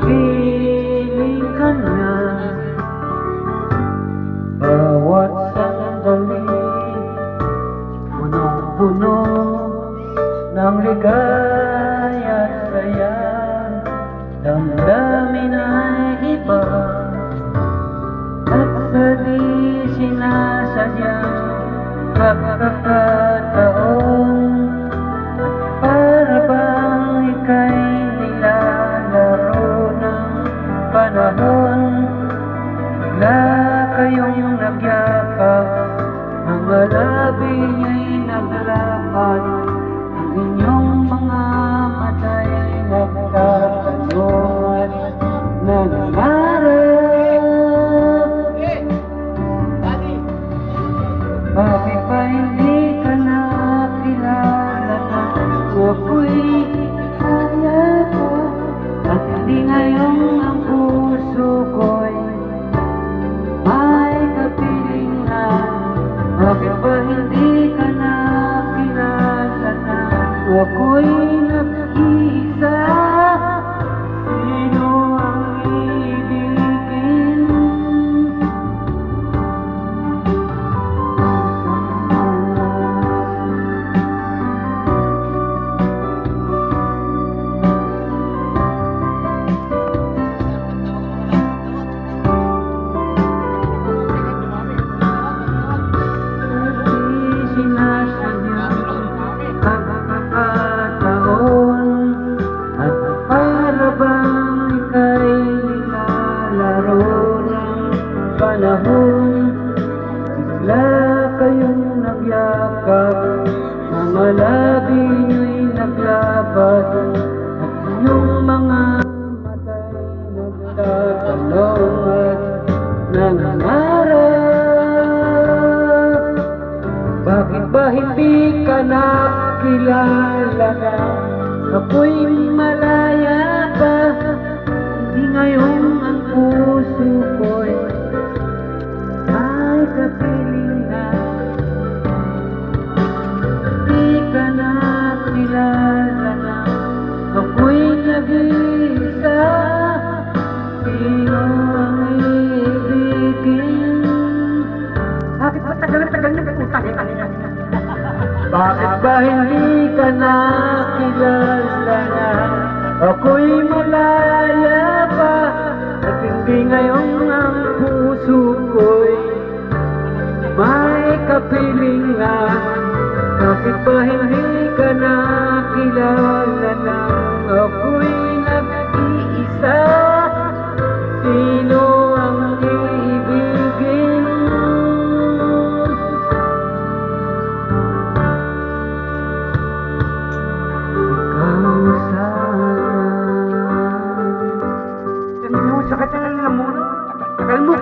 piling ka na. Bawat sandali punong-puno ng ligaya at saya. Damdamin ay iba at sa di sinasadyang pagkakataon. Para bang ika'y nilalaro ng panahon. Bigla kayong nagyakap, mga labi niya'y naglakad, ang inyong mga mata'y nagtatanong at nangangarap. Bakit pa hindi ka nakilala na ako'y kaya ko, at hindi ngayon ang puso ko'y may kapiling na? Bakit ba hindi ka nakilala na ako'y nag-iisa? Sino ang ibigin? Panahon, bigla kayong nagyakap, mga labi nyo'y naglabas, at inyong mga mata'y nagtatanong at nangangarap. Bakit ba hindi ka nakilala na ako'y malaya pa? Hindi ngayon ang puso ko'y kapiling na. Di ka nakilala na ako'y nag-iisa. Sino ang ibigin? Bakit ba tagal niyo puta? Bakit ba hindi ka nakilala na ako'y malaya pa? At hindi ngayon ang puso ko'y may kapilingan. Bakit ba hindi ka nakilala na ako'y nag-iisa? Sino ang ibigin? Ikaw sana. Sakit na lang muna. Tagal mo.